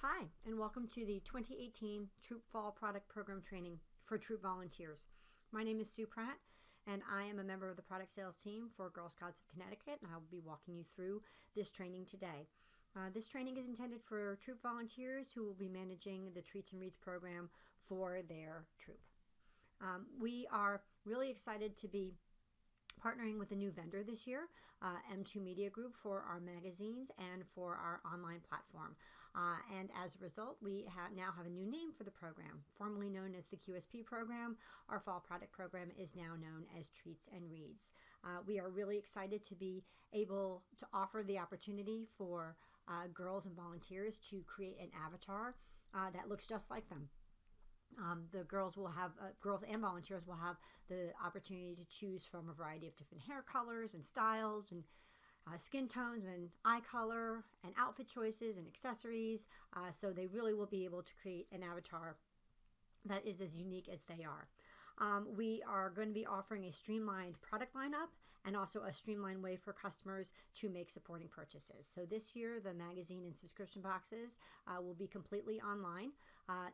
Hi, and welcome to the 2018 Troop Fall Product Program Training for Troop Volunteers. My name is Sue Pratt, and I am a member of the product sales team for Girl Scouts of Connecticut, and I will be walking you through this training today. This training is intended for troop volunteers who will be managing the Treats and Reads program for their troop. We are really excited to be partnering with a new vendor this year, M2 Media Group, for our magazines and for our online platform. And as a result, we now have a new name for the program. Formerly known as the QSP program, our fall product program is now known as Treats and Reads. We are really excited to be able to offer the opportunity for girls and volunteers to create an avatar that looks just like them. The girls and volunteers will have the opportunity to choose from a variety of different hair colors and styles and skin tones and eye color and outfit choices and accessories. So they really will be able to create an avatar that is as unique as they are. We are going to be offering a streamlined product lineup and also a streamlined way for customers to make supporting purchases. So this year, the magazine and subscription boxes will be completely online.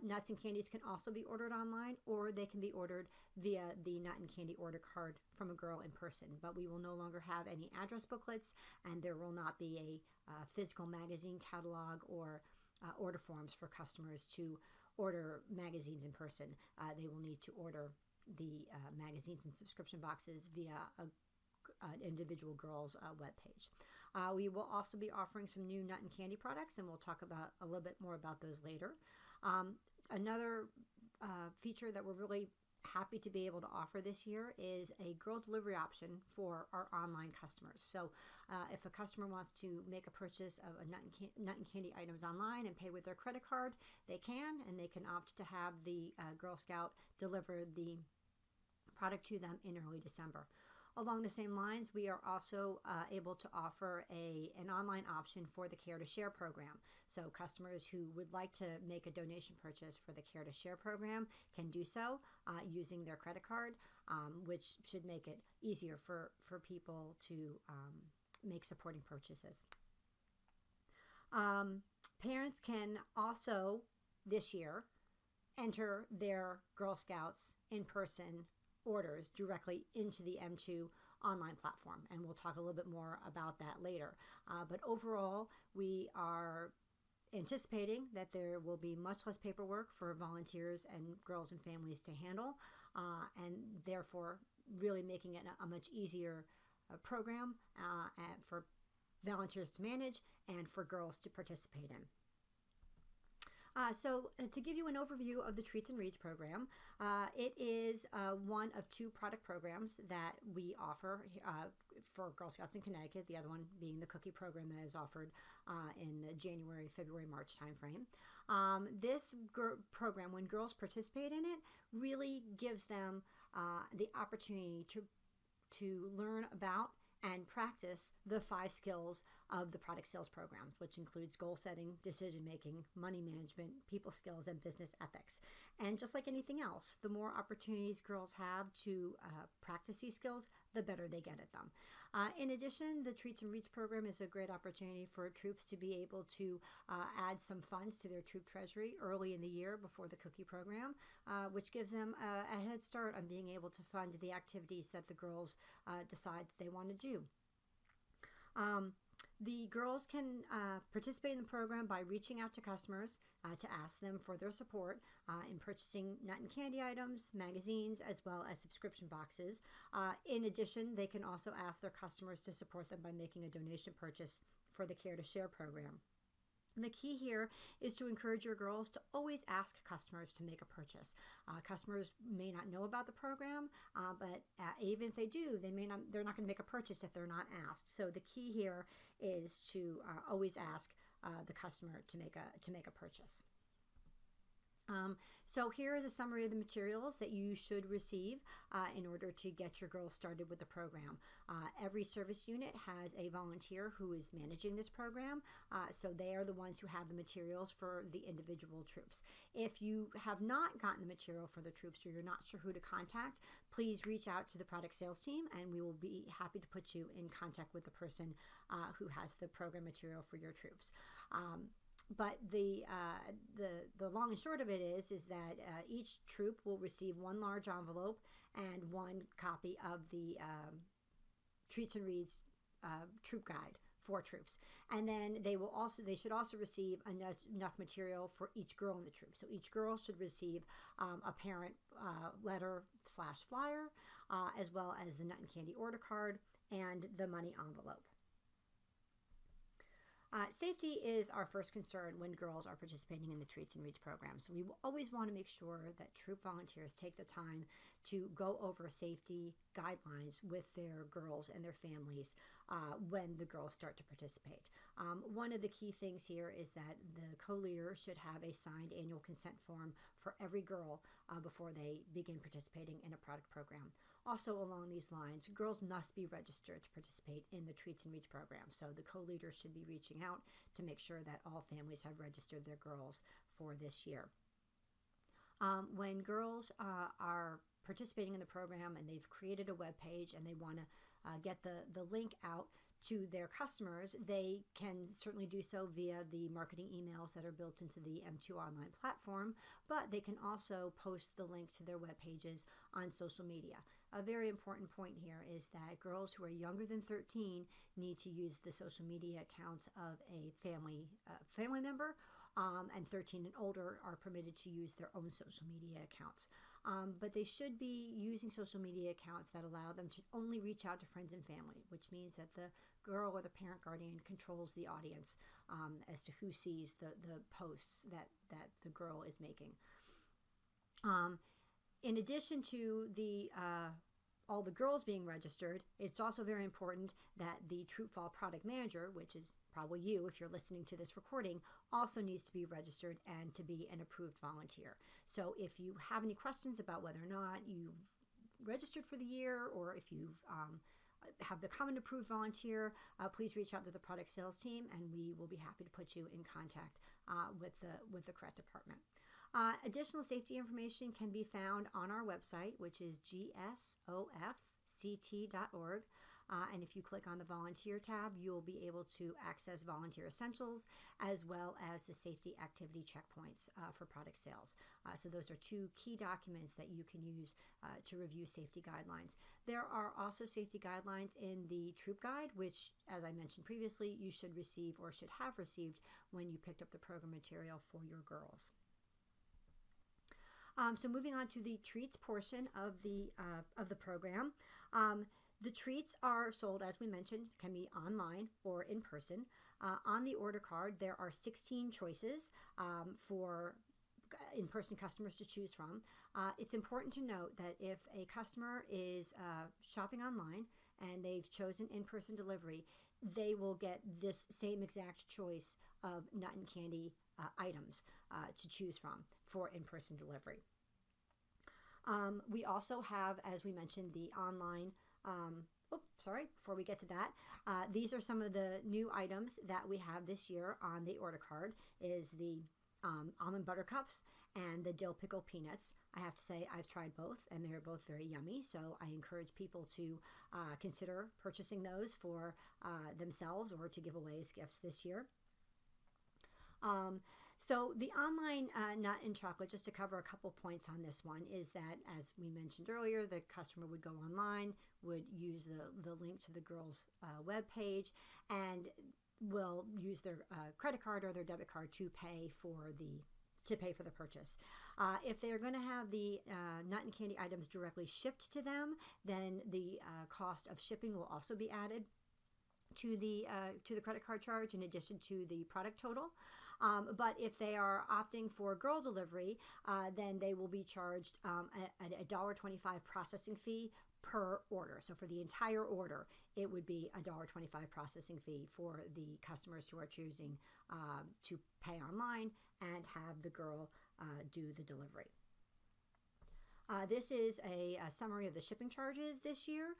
Nuts and candies can also be ordered online, or they can be ordered via the nut and candy order card from a girl in person. But we will no longer have any address booklets, and there will not be a physical magazine catalog or order forms for customers to order magazines in person. They will need to order the magazines and subscription boxes via an individual girl's webpage. We will also be offering some new nut and candy products, and we'll talk about a little bit more about those later. Another feature that we're really happy to be able to offer this year is a girl delivery option for our online customers. So if a customer wants to make a purchase of a nut and candy items online and pay with their credit card, they can, and they can opt to have the Girl Scout deliver the product to them in early December. Along the same lines, we are also able to offer an online option for the Care to Share program. So customers who would like to make a donation purchase for the Care to Share program can do so using their credit card, which should make it easier for people to make supporting purchases. Parents can also, this year, enter their Girl Scouts in-person orders directly into the M2 online platform, and we'll talk a little bit more about that later. But overall, we are anticipating that there will be much less paperwork for volunteers and girls and families to handle, and therefore really making it a much easier program for volunteers to manage and for girls to participate in. So to give you an overview of the Treats and Reads program, it is one of two product programs that we offer for Girl Scouts in Connecticut, the other one being the cookie program that is offered in the January, February, March timeframe. This program, when girls participate in it, really gives them the opportunity to learn about and practice the 5 skills of the product sales programs, which includes goal setting, decision making, money management, people skills, and business ethics. And just like anything else, the more opportunities girls have to practice these skills, the better they get at them. In addition, the Treats and Reads program is a great opportunity for troops to be able to add some funds to their troop treasury early in the year before the cookie program, which gives them a head start on being able to fund the activities that the girls decide that they want to do. The girls can participate in the program by reaching out to customers to ask them for their support in purchasing nut and candy items, magazines, as well as subscription boxes. In addition, they can also ask their customers to support them by making a donation purchase for the Care to Share program. And the key here is to encourage your girls to always ask customers to make a purchase. Customers may not know about the program, but even if they do, they're not going to make a purchase if they're not asked. So the key here is to always ask the customer to make a purchase. So here is a summary of the materials that you should receive in order to get your girls started with the program. Every service unit has a volunteer who is managing this program, so they are the ones who have the materials for the individual troops. If you have not gotten the material for the troops or you're not sure who to contact, please reach out to the product sales team and we will be happy to put you in contact with the person who has the program material for your troops. But the long and short of it is that each troop will receive one large envelope and one copy of the Treats and Reads troop guide for troops. And then they should also receive enough material for each girl in the troop. So each girl should receive a parent letter / flyer, as well as the nut and candy order card and the money envelope. Safety is our first concern when girls are participating in the Treats and Reads program. So we always want to make sure that troop volunteers take the time to go over safety guidelines with their girls and their families when the girls start to participate. One of the key things here is that the co-leader should have a signed annual consent form for every girl before they begin participating in a product program. Also along these lines, girls must be registered to participate in the Treats and Reads program. So the co-leader should be reaching out to make sure that all families have registered their girls for this year. When girls are participating in the program and they've created a web page and they want to get the link out to their customers, they can certainly do so via the marketing emails that are built into the M2 online platform, but they can also post the link to their web pages on social media. A very important point here is that girls who are younger than 13 need to use the social media accounts of a family member, and 13 and older are permitted to use their own social media accounts. But they should be using social media accounts that allow them to only reach out to friends and family, which means that the girl or the parent guardian controls the audience as to who sees the posts that the girl is making. In addition to all the girls being registered, it's also very important that the Troop Fall product manager, which is probably you if you're listening to this recording, also needs to be registered and to be an approved volunteer. So if you have any questions about whether or not you've registered for the year, or if you've have become an approved volunteer, please reach out to the product sales team and we will be happy to put you in contact with the correct department. Additional safety information can be found on our website, which is gsofct.org. And if you click on the volunteer tab, you'll be able to access volunteer essentials as well as the safety activity checkpoints for product sales. So those are two key documents that you can use to review safety guidelines. There are also safety guidelines in the troop guide, which, as I mentioned previously, you should receive or should have received when you picked up the program material for your girls. So moving on to the treats portion of the program. The treats are sold, as we mentioned, can be online or in person. On the order card, there are 16 choices for in-person customers to choose from. It's important to note that if a customer is shopping online and they've chosen in-person delivery, they will get this same exact choice of nut and candy items to choose from for in-person delivery. We also have, as we mentioned, the online before we get to that, these are some of the new items that we have this year on the order card is the almond butter cups and the dill pickle peanuts. I have to say I've tried both and they're both very yummy, so I encourage people to consider purchasing those for themselves or to give away as gifts this year. So the online nut and chocolate, just to cover a couple points on this one, is that, as we mentioned earlier, the customer would go online, would use the link to the girls' web page, and will use their credit card or their debit card to pay for the purchase. If they're going to have the nut and candy items directly shipped to them, then the cost of shipping will also be added to the credit card charge in addition to the product total. But if they are opting for girl delivery, then they will be charged a $1.25 processing fee per order. So for the entire order, it would be a $1.25 processing fee for the customers who are choosing to pay online and have the girl do the delivery. This is a summary of the shipping charges this year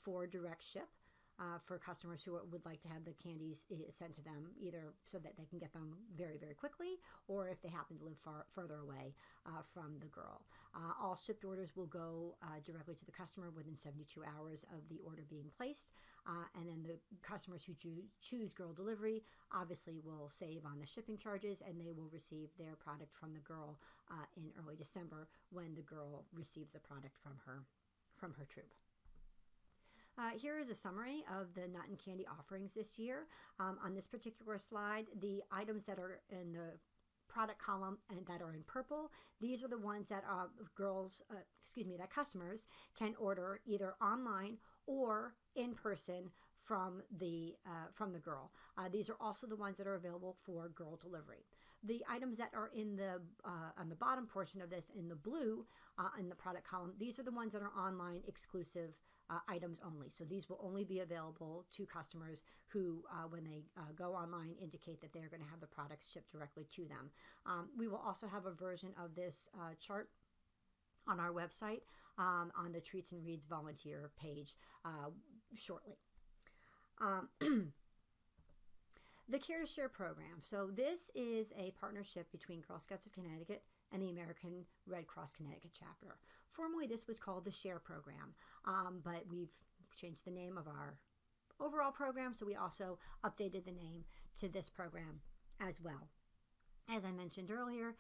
for direct ship. for customers who would like to have the candies sent to them, either so that they can get them very, very quickly, or if they happen to live further away from the girl. All shipped orders will go directly to the customer within 72 hours of the order being placed. And then the customers who choose girl delivery obviously will save on the shipping charges, and they will receive their product from the girl in early December, when the girl receives the product from her troop. Here is a summary of the nut and candy offerings this year. On this particular slide, the items that are in the product column and that are in purple, these are the ones that that customers can order either online or in person from the girl. These are also the ones that are available for girl delivery. The items that are in the on the bottom portion of this in the blue in the product column, these are the ones that are online exclusive items only. So these will only be available to customers who, when they go online, indicate that they're going to have the products shipped directly to them. We will also have a version of this chart on our website on the Treats and Reads volunteer page shortly. The Care to Share program. So this is a partnership between Girl Scouts of Connecticut and the American Red Cross Connecticut chapter. Formerly, this was called the SHARE program, but we've changed the name of our overall program, so we also updated the name to this program as well. As I mentioned earlier,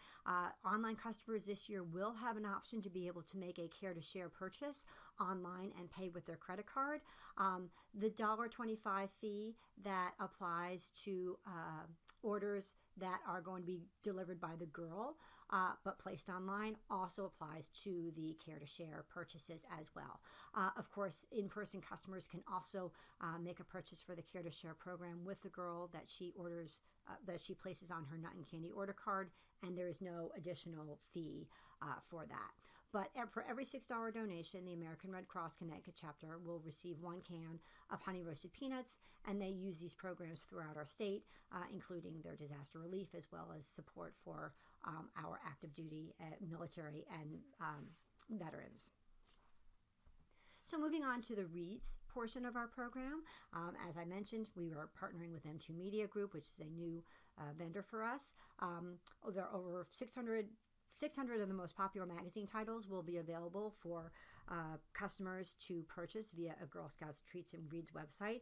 online customers this year will have an option to be able to make a Care to Share purchase online and pay with their credit card. The $1.25 fee that applies to orders that are going to be delivered by the girl but placed online also applies to the Care to Share purchases as well. Of course, in-person customers can also make a purchase for the Care to Share program with the girl that she orders, that she places on her nut and candy order card, and there is no additional fee for that. But for every $6 donation, the American Red Cross Connecticut chapter will receive 1 can of honey roasted peanuts, and they use these programs throughout our state, including their disaster relief as well as support for our active duty military and veterans. So moving on to the Reads portion of our program, as I mentioned, we are partnering with M2 Media Group, which is a new vendor for us. There are over 600 of the most popular magazine titles will be available for customers to purchase via a Girl Scouts Treats and Reads website.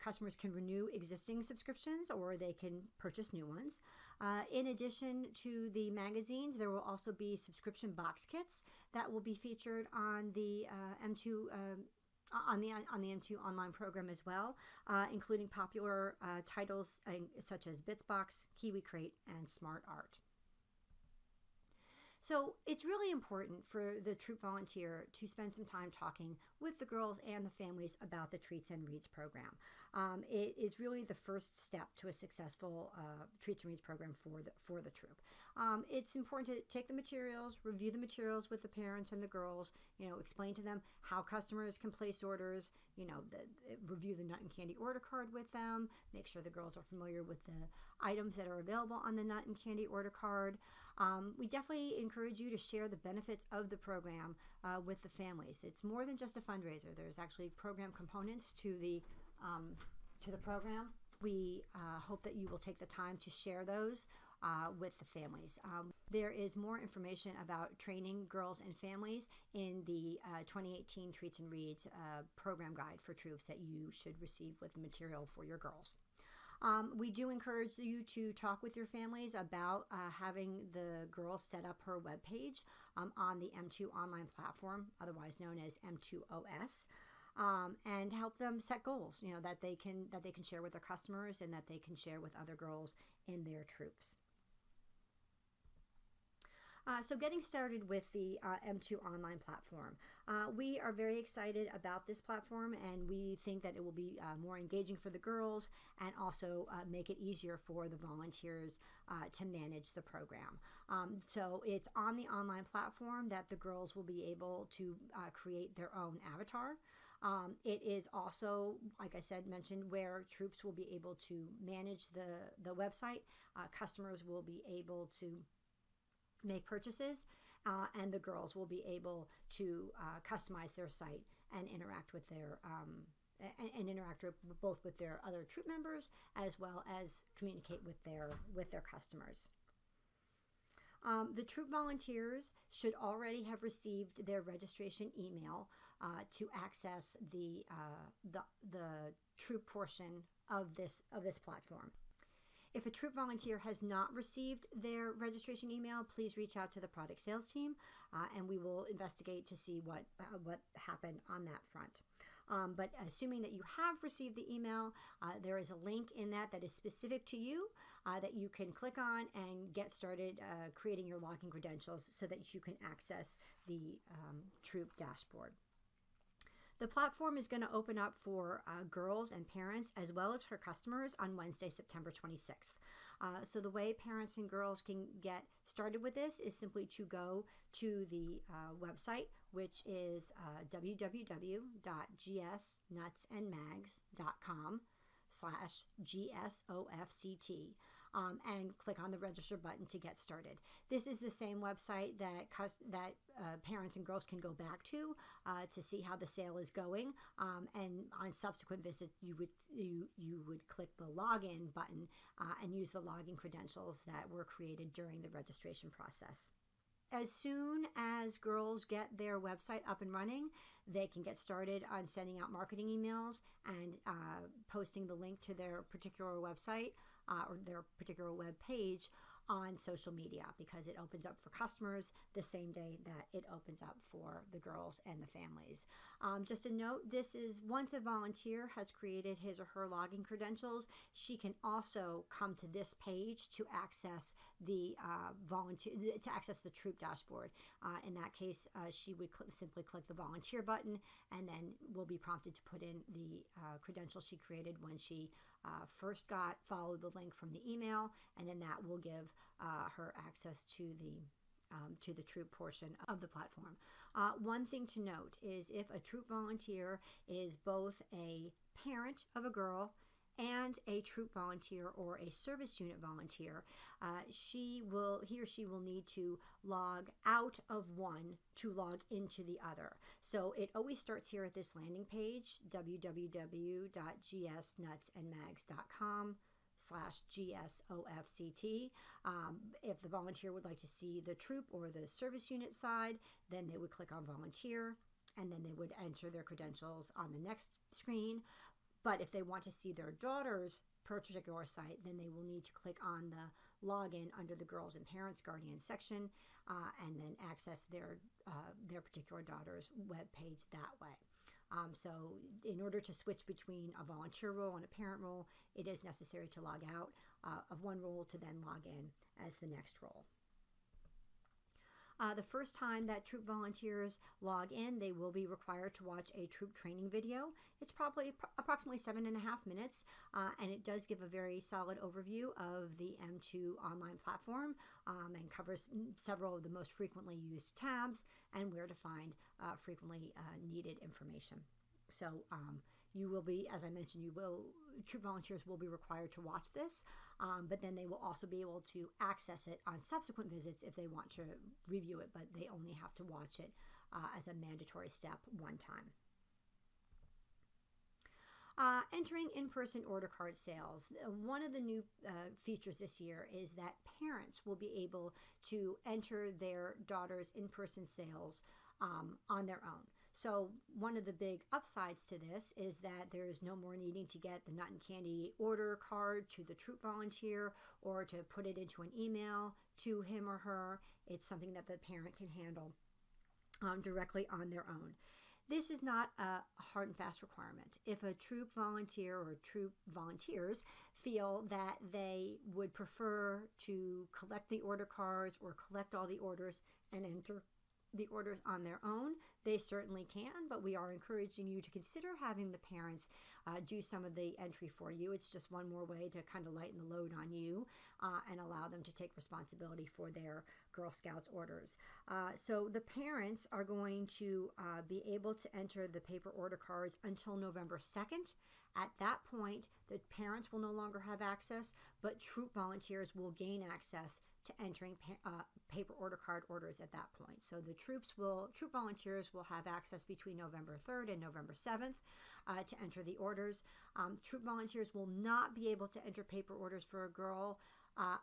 Customers can renew existing subscriptions or they can purchase new ones. In addition to the magazines, there will also be subscription box kits that will be featured on the M2 on the M2 online program as well, including popular titles such as Bitsbox, Kiwi Crate, and Smart Art. So it's really important for the troop volunteer to spend some time talking with the girls and the families about the Treats and Reads program. It is really the first step to a successful Treats and Reads program for the troop. It's important to take the materials, review the materials with the parents and the girls, explain to them how customers can place orders, review the nut and candy order card with them, make sure the girls are familiar with the items that are available on the nut and candy order card. We definitely encourage you to share the benefits of the program with the families. It's more than just a fundraiser. There's actually program components to the program. We hope that you will take the time to share those with the families. There is more information about training girls and families in the 2018 Treats and Reads program guide for troops that you should receive with the material for your girls. We do encourage you to talk with your families about having the girl set up her webpage on the M2 online platform, otherwise known as M2OS, and help them set goals, that they can share with their customers and that they can share with other girls in their troops. So getting started with the M2 online platform. We are very excited about this platform, and we think that it will be more engaging for the girls and also make it easier for the volunteers to manage the program. So it's on the online platform that the girls will be able to create their own avatar. It is also, like I said, mentioned, where troops will be able to manage the website. Customers will be able to make purchases, and the girls will be able to customize their site and interact with their and interact both with their other troop members as well as communicate with their customers. The troop volunteers should already have received their registration email to access the troop portion of this platform. If a troop volunteer has not received their registration email, please reach out to the product sales team, and we will investigate to see what happened on that front. But assuming that you have received the email, there is a link in that is specific to you that you can click on and get started creating your login credentials so that you can access the troop dashboard. The platform is going to open up for girls and parents as well as for customers on Wednesday, September 26th. So the way parents and girls can get started with this is simply to go to the website, which is www.gsnutsandmags.com/GSOFCT. And click on the register button to get started. This is the same website that parents and girls can go back to see how the sale is going. And on subsequent visits, you would click the login button and use the login credentials that were created during the registration process. As soon as girls get their website up and running, they can get started on sending out marketing emails and posting the link to their particular website or their particular web page on social media, because it opens up for customers the same day that it opens up for the girls and the families. Just a note, this is once a volunteer has created his or her login credentials, she can also come to this page to access the troop dashboard. In that case, she would simply click the volunteer button and then will be prompted to put in the credentials she created when she first followed the link from the email, and then that will give her access to the troop portion of the platform. One thing to note is if a troop volunteer is both a parent of a girl and a troop volunteer or a service unit volunteer, he or she will need to log out of one to log into the other. So it always starts here at this landing page, www.gsnutsandmags.com/GSOFCT. If the volunteer would like to see the troop or the service unit side, then they would click on volunteer, and then they would enter their credentials on the next screen. But if they want to see their daughter's particular site, then they will need to click on the login under the Girls and Parents Guardian section and then access their particular daughter's web page that way. So in order to switch between a volunteer role and a parent role, it is necessary to log out of one role to then log in as the next role. The first time that troop volunteers log in, they will be required to watch a troop training video. It's probably approximately 7.5 minutes, and it does give a very solid overview of the M2 online platform and covers several of the most frequently used tabs and where to find frequently needed information. So you will be, as I mentioned, troop volunteers will be required to watch this, but then they will also be able to access it on subsequent visits if they want to review it, but they only have to watch it as a mandatory step one time. Entering in-person order card sales. One of the new features this year is that parents will be able to enter their daughter's in-person sales on their own. So one of the big upsides to this is that there is no more needing to get the nut and candy order card to the troop volunteer or to put it into an email to him or her. It's something that the parent can handle directly on their own. This is not a hard and fast requirement. If a troop volunteer or troop volunteers feel that they would prefer to collect the order cards or collect all the orders and enter the orders on their own, they certainly can, but we are encouraging you to consider having the parents do some of the entry for you. It's just one more way to kind of lighten the load on you and allow them to take responsibility for their Girl Scouts orders. So the parents are going to be able to enter the paper order cards until November 2nd. At that point, the parents will no longer have access, but troop volunteers will gain access to entering paper order card orders at that point. So the troop volunteers will have access between November 3rd and November 7th to enter the orders. Troop volunteers will not be able to enter paper orders for a girl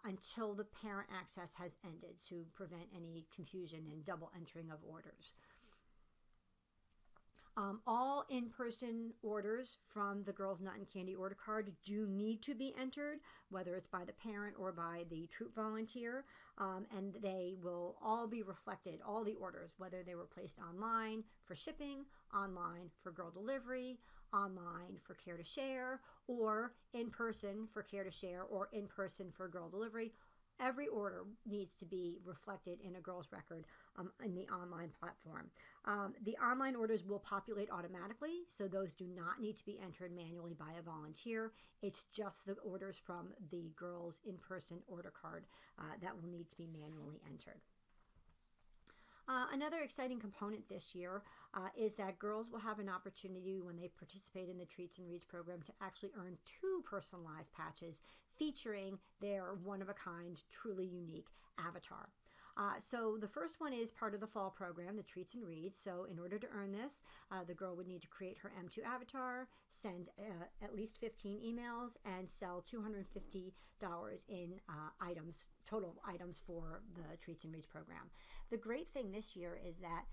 until the parent access has ended, to prevent any confusion and double entering of orders. All in-person orders from the Girls Nut and Candy order card do need to be entered, whether it's by the parent or by the troop volunteer, and they will all be reflected, all the orders, whether they were placed online for shipping, online for girl delivery, online for care to share, or in person for care to share, or in person for girl delivery. Every order needs to be reflected in a girl's record in the online platform. The online orders will populate automatically, so those do not need to be entered manually by a volunteer. It's just the orders from the girls' in-person order card that will need to be manually entered. Another exciting component this year is that girls will have an opportunity, when they participate in the Treats and Reads program, to actually earn 2 personalized patches featuring their one-of-a-kind, truly unique avatar. So the first one is part of the fall program, the Treats and Reads. So in order to earn this, the girl would need to create her M2 avatar, send at least 15 emails, and sell $250 in total items for the Treats and Reads program. The great thing this year is that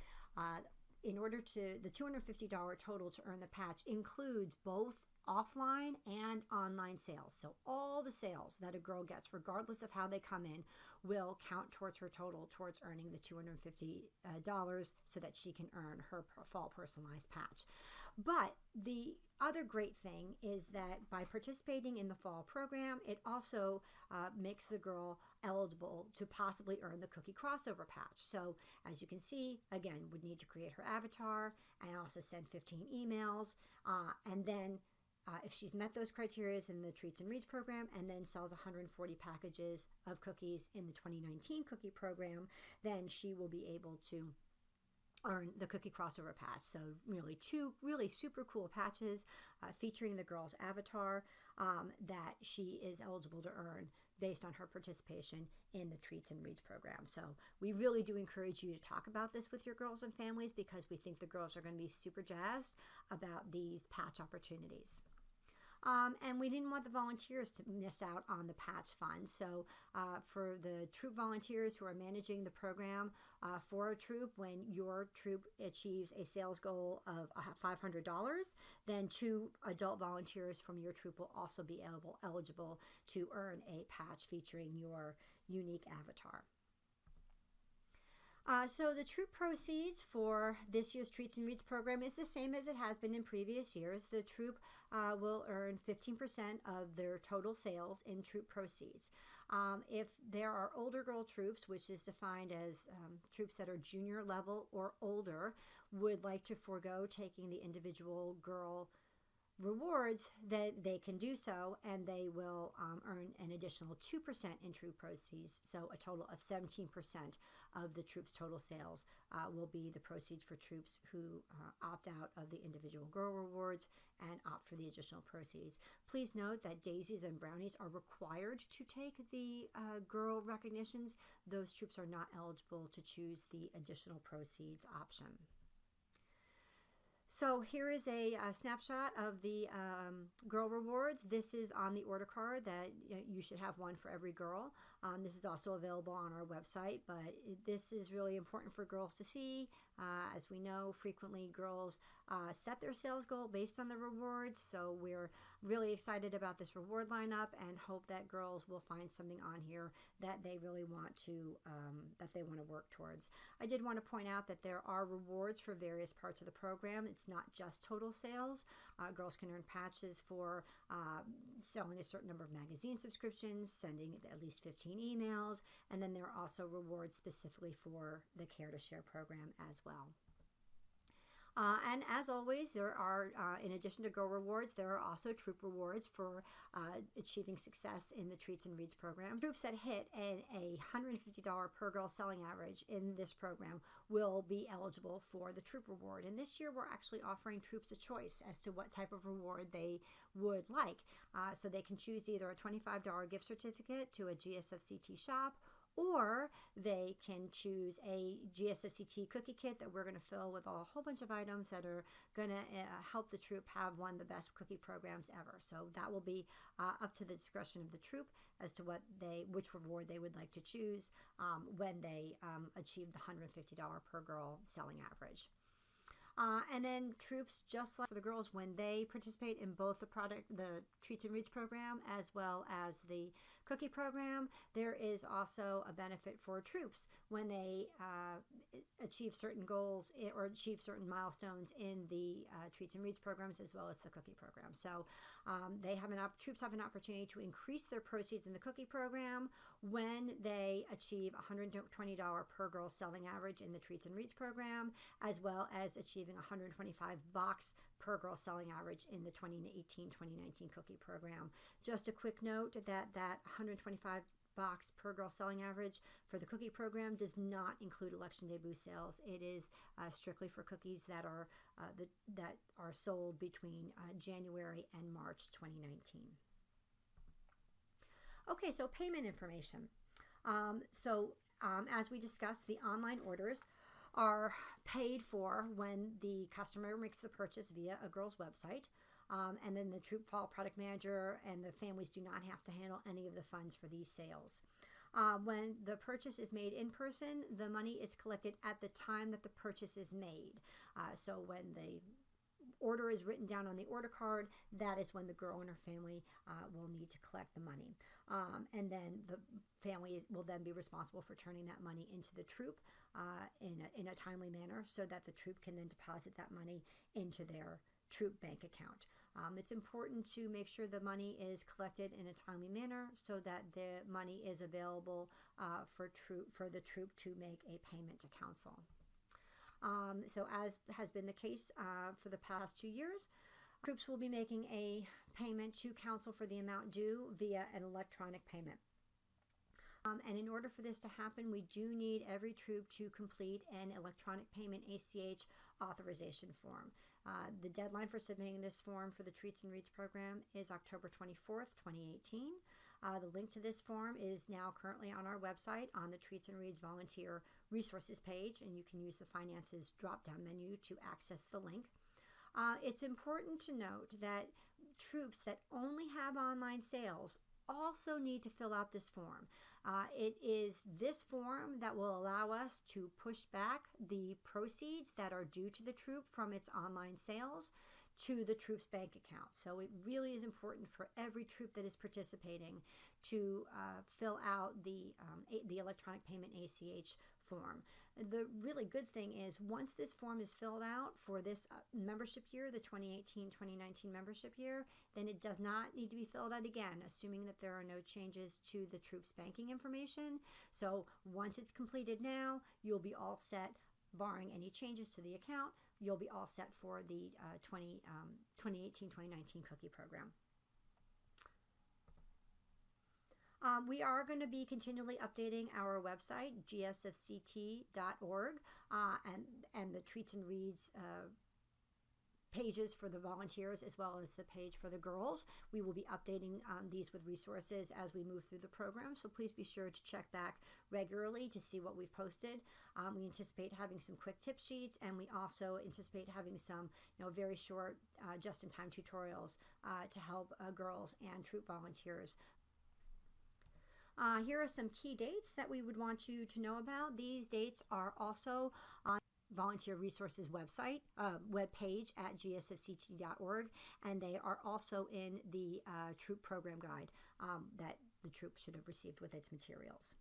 in order to, the $250 total to earn the patch includes both offline and online sales. So all the sales that a girl gets, regardless of how they come in, will count towards her total, towards earning the $250 so that she can earn her fall personalized patch. But the other great thing is that by participating in the fall program, it also makes the girl eligible to possibly earn the cookie crossover patch. So as you can see, again, would need to create her avatar and also send 15 emails, and then if she's met those criteria in the Treats and Reads program, and then sells 140 packages of cookies in the 2019 cookie program, then she will be able to earn the cookie crossover patch. So really 2 really super cool patches featuring the girl's avatar that she is eligible to earn based on her participation in the Treats and Reads program. So we really do encourage you to talk about this with your girls and families, because we think the girls are going to be super jazzed about these patch opportunities. And we didn't want the volunteers to miss out on the patch fund. So for the troop volunteers who are managing the program for a troop, when your troop achieves a sales goal of $500, then 2 adult volunteers from your troop will also be eligible to earn a patch featuring your unique avatar. So the troop proceeds for this year's Treats and Reads program is the same as it has been in previous years. The troop will earn 15% of their total sales in troop proceeds. If there are older girl troops, which is defined as troops that are junior level or older, would like to forego taking the individual girl rewards, that they can do so, and they will earn an additional 2% in troop proceeds. So a total of 17% of the troops' total sales will be the proceeds for troops who opt out of the individual girl rewards and opt for the additional proceeds. Please note that daisies and brownies are required to take the girl recognitions. Those troops are not eligible to choose the additional proceeds option. So here is a snapshot of the girl rewards. This is on the order card that you should have one for every girl. This is also available on our website, but this is really important for girls to see. As we know, frequently girls set their sales goal based on the rewards. So we're really excited about this reward lineup and hope that girls will find something on here that they really want to, work towards. I did want to point out that there are rewards for various parts of the program. It's not just total sales. Girls can earn patches for selling a certain number of magazine subscriptions, sending at least 15 emails, and then there are also rewards specifically for the Care to Share program as well. And as always, there are, in addition to Girl Rewards, there are also troop rewards for achieving success in the Treats and Reads program. Troops that hit a $150 per girl selling average in this program will be eligible for the troop reward. And this year, we're actually offering troops a choice as to what type of reward they would like. So they can choose either a $25 gift certificate to a GSFCT shop, or they can choose a GSFCT cookie kit that we're going to fill with a whole bunch of items that are going to help the troop have one of the best cookie programs ever. So that will be up to the discretion of the troop as to which reward they would like to choose when they achieve the $150 per girl selling average. And then troops, just like for the girls, when they participate in both the Treats and Reads program as well as the cookie program, there is also a benefit for troops when they achieve certain goals or achieve certain milestones in the Treats and Reads programs as well as the cookie program. So troops have an opportunity to increase their proceeds in the cookie program when they achieve $120 per girl selling average in the Treats and Reads program, as well as achieving 125 box per girl selling average in the 2018-2019 cookie program. Just a quick note that 125 box per girl selling average for the cookie program does not include election debut sales. It is strictly for cookies that are sold between January and March 2019. Okay, so payment information. As we discussed, the online orders are paid for when the customer makes the purchase via a girl's website. And then the Troop Fall product manager and the families do not have to handle any of the funds for these sales. When the purchase is made in person, the money is collected at the time that the purchase is made. So when the order is written down on the order card, that is when the girl and her family will need to collect the money. And then the family will then be responsible for turning that money into the troop in a timely manner so that the troop can then deposit that money into their troop bank account. It's important to make sure the money is collected in a timely manner so that the money is available for the troop to make a payment to council. So as has been the case for the past 2 years, troops will be making a payment to council for the amount due via an electronic payment. And in order for this to happen, we do need every troop to complete an electronic payment ACH authorization form. The deadline for submitting this form for the Treats and Reads program is October 24th, 2018. The link to this form is now currently on our website on the Treats and Reads Volunteer Resources page, and you can use the Finances drop-down menu to access the link. It's important to note that troops that only have online sales also need to fill out this form. It is this form that will allow us to push back the proceeds that are due to the troop from its online sales to the troop's bank account. So it really is important for every troop that is participating to fill out the electronic payment ACH form. The really good thing is once this form is filled out for this membership year, the 2018-2019 membership year, then it does not need to be filled out again, assuming that there are no changes to the troop's banking information. So once it's completed now, you'll be all set, barring any changes to the account. You'll be all set for the 2018-2019 cookie program. We are going to be continually updating our website, gsfct.org, and the Treats and Reads pages for the volunteers as well as the page for the girls. We will be updating these with resources as we move through the program, so please be sure to check back regularly to see what we've posted. We anticipate having some quick tip sheets, and we also anticipate having some very short just-in-time tutorials to help girls and troop volunteers. Here are some key dates that we would want you to know about. These dates are also on Volunteer Resources website, webpage at gsfct.org, and they are also in the troop program guide that the troop should have received with its materials.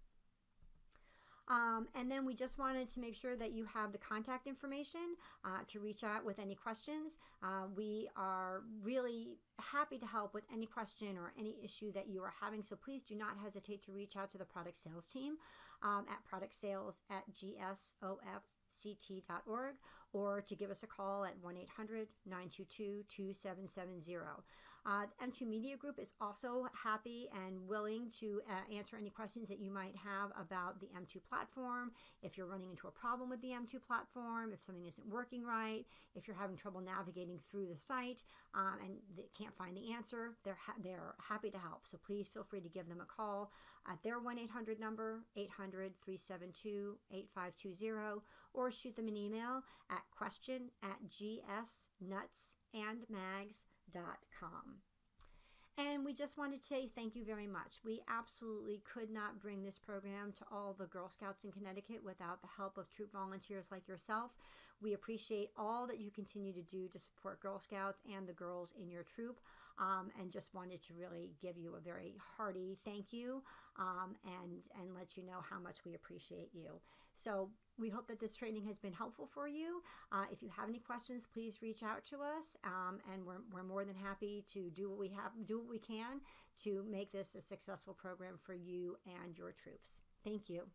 And then we just wanted to make sure that you have the contact information to reach out with any questions. We are really happy to help with any question or any issue that you are having, so please do not hesitate to reach out to the product sales team at productsales@gsofct.org. ct.org, or to give us a call at 1-800-922-2770. M2 Media Group is also happy and willing to answer any questions that you might have about the M2 platform. If you're running into a problem with the M2 platform, if something isn't working right, if you're having trouble navigating through the site and they can't find the answer, they're happy to help. So please feel free to give them a call at their 1-800 number, 800-372-8520, or shoot them an email at question@gsnutsandmags.com. And we just wanted to say thank you very much. We absolutely could not bring this program to all the Girl Scouts in Connecticut without the help of troop volunteers like yourself. We appreciate all that you continue to do to support Girl Scouts and the girls in your troop, and just wanted to really give you a very hearty thank you, and let you know how much we appreciate you. So we hope that this training has been helpful for you. If you have any questions, please reach out to us, and we're more than happy to do what we can to make this a successful program for you and your troops. Thank you.